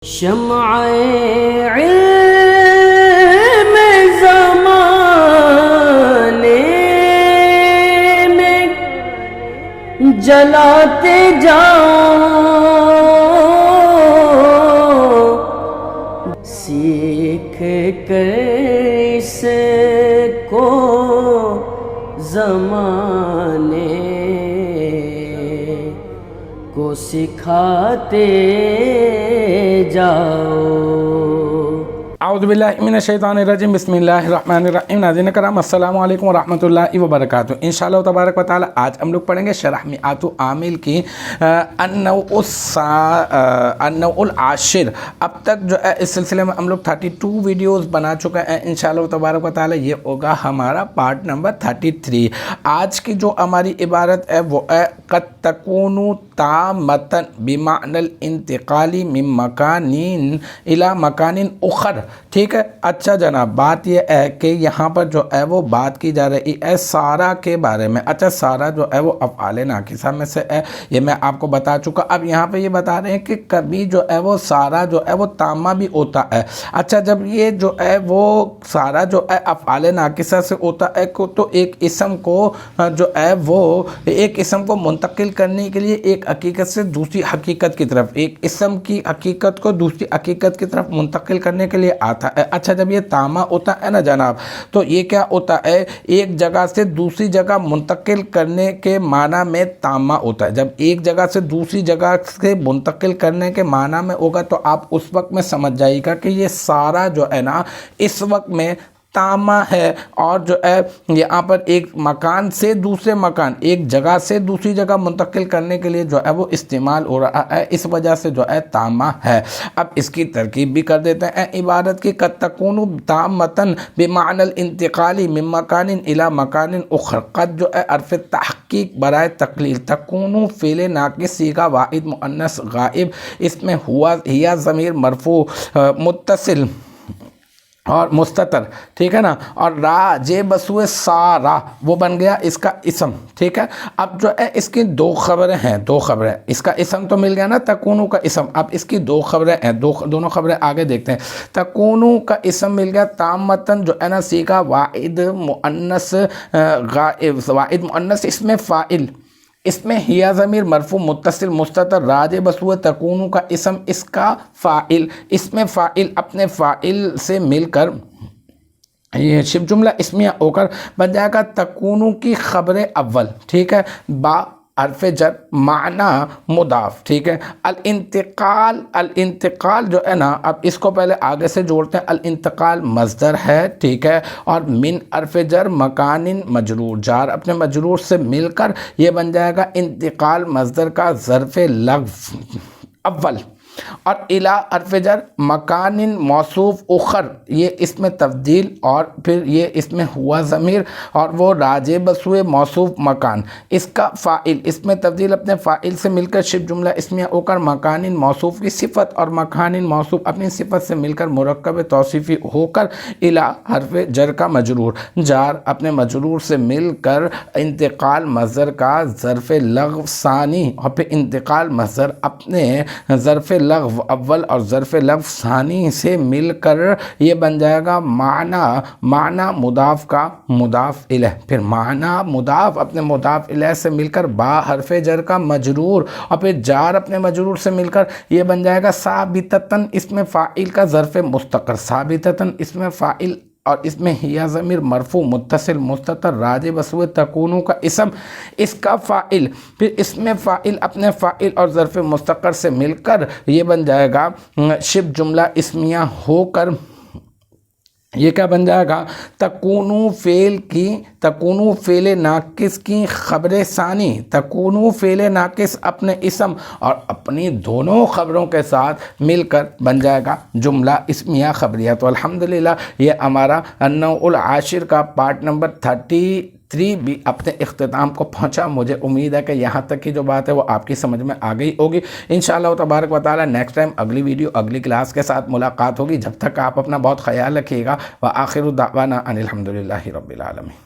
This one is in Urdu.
شمع علم زمانے میں جلاتے جاؤ، سیکھ کر اس کو زمانے کو سکھاتے جاؤ۔ اعوذ باللہ من الشیطان الرجیم، بسم اللہ الرحمن الرحیم۔ ناظرین کرام، السلام علیکم ورحمۃ اللہ وبرکاتہ۔ انشاءاللہ تبارک و تعالی آج ہم لوگ پڑھیں گے شرح میعات عامل کی النوع العاشر۔ اب تک جو ہے اس سلسلے میں ہم لوگ 32 ویڈیوز بنا چکے ہیں۔ انشاءاللہ تبارک و تعالی یہ ہوگا ہمارا پارٹ نمبر 33۔ آج کی جو ہماری عبارت ہے وہ ہے قد تکون تامۃ بمعنی الانتقال من مکان الی مکان اخر۔ ٹھیک ہے، اچھا جناب، بات یہ ہے کہ یہاں پر جو ہے وہ بات کی جا رہی ہے سارا کے بارے میں۔ اچھا، سارا جو ہے وہ افعال ناقصہ میں سے ہے، یہ میں آپ کو بتا چکا۔ اب یہاں پہ یہ بتا رہے ہیں کہ کبھی جو ہے وہ سارا جو ہے وہ تامہ بھی ہوتا ہے۔ اچھا، جب یہ جو ہے وہ سارا جو ہے افعال ناقصہ سے ہوتا ہے تو ایک اسم کو جو ہے وہ ایک اسم کو منتقل کرنے کے لیے ایک حقیقت سے دوسری حقیقت کی طرف، ایک اسم کی حقیقت کو دوسری حقیقت کی طرف منتقل کرنے کے لیے آتا ہے۔ اچھا، جب یہ تامہ ہوتا ہے نا جناب، تو یہ کیا ہوتا ہے؟ ایک جگہ سے دوسری جگہ منتقل کرنے کے معنی میں تامہ ہوتا ہے۔ جب ایک جگہ سے دوسری جگہ سے منتقل کرنے کے معنی میں ہوگا تو آپ اس وقت میں سمجھ جائیے گا کہ یہ سارا جو ہے نا اس وقت میں تامہ ہے، اور جو ہے یہاں پر ایک مکان سے دوسرے مکان، ایک جگہ سے دوسری جگہ منتقل کرنے کے لیے جو ہے وہ استعمال ہو رہا ہے، اس وجہ سے جو ہے تامہ ہے۔ اب اس کی ترکیب بھی کر دیتے ہیں عبارت کی۔ قد تکون تامۃ بمعنی الانتقال من مکان الی مکان اخر۔ قد جو ہے حرف تحقیق برائے تقلیل، تکون فعل ناقص صیغہ واحد مؤنث غائب، اس میں ہوا ہیا ضمیر مرفوع متصل اور مستتر، ٹھیک ہے نا، اور را جے بسوے سارا وہ بن گیا اس کا اسم، ٹھیک ہے۔ اب جو ہے اس کی دو خبریں ہیں، اس کا اسم تو مل گیا نا تکونو کا اسم، اب اس کی دو خبریں ہیں، دونوں خبریں آگے دیکھتے ہیں۔ تکونو کا اسم مل گیا تامتن، جو ہے نا صیغہ واحد مؤنث غائب، واحد مؤنث اس میں فاعل، اس میں ہیا ضمیر مرفوع متصل مستتر راج بسوء تکونو کا اسم، اس کا فاعل، اس میں فاعل اپنے فاعل سے مل کر یہ شبہ جملہ اسمیہ ہو کر بن جائے گا تکونو کی خبر اول، ٹھیک ہے، با حرف جر معنی مضاف، ٹھیک ہے۔ الانتقال جو ہے نا، اب اس کو پہلے آگے سے جوڑتے ہیں۔ الانتقال مصدر ہے، ٹھیک ہے، اور من حرف جر مکان مجرور، جار اپنے مجرور سے مل کر یہ بن جائے گا انتقال مصدر کا ظرف لغو اول، اور الی حرف جر مکان موصوف اخر، یہ اس میں تبدیل، اور پھر یہ اس میں ہوا ضمیر اور وہ راجع بسوئے موصوف مکان، اس کا فاعل، اس میں تبدیل اپنے فاعل سے مل کر شبہ جملہ اسمیہ ہو کر مکان موصوف کی صفت، اور مکان موصوف اپنی صفت سے مل کر مرکب توصیفی ہو کر الی حرف جر کا مجرور، جار اپنے مجرور سے مل کر انتقال مصدر کا ظرف لغو ثانی، اور پھر انتقال مصدر اپنے ظرف لغو اول اور ظرف لغو ثانی سے مل کر یہ بن جائے گا معنی مضاف کا مضاف الیہ، پھر معنی مضاف اپنے مضاف الیہ سے مل کر با حرف جر کا مجرور، اور پھر جار اپنے مجرور سے مل کر یہ بن جائے گا ثابتتاً اس میں فاعل کا ظرف مستقر، ثابتتاً اس میں فاعل، اور اس میں ہیا ضمیر مرفوع متصل مستتر راجع بسوئے تکونو کا اسم، اس کا فاعل، پھر اس میں فاعل اپنے فاعل اور ظرف مستقر سے مل کر یہ بن جائے گا شبہ جملہ اسمیہ ہو کر یہ کیا بن جائے گا تکونو فعل ناقص کی خبر ثانی، تکونو فعل ناقص اپنے اسم اور اپنی دونوں خبروں کے ساتھ مل کر بن جائے گا جملہ اسمیہ خبریہ۔ تو الحمدللہ یہ ہمارا النوع العاشر کا پارٹ نمبر 33 بھی اپنے اختتام کو پہنچا۔ مجھے امید ہے کہ یہاں تک کی جو بات ہے وہ آپ کی سمجھ میں آ گئی ہوگی۔ انشاءاللہ تبارک و تعالی نیکسٹ ٹائم اگلی ویڈیو اگلی کلاس کے ساتھ ملاقات ہوگی۔ جب تک آپ اپنا بہت خیال رکھیے گا۔ وآخر دعوانا ان الحمدللہ رب العالمین۔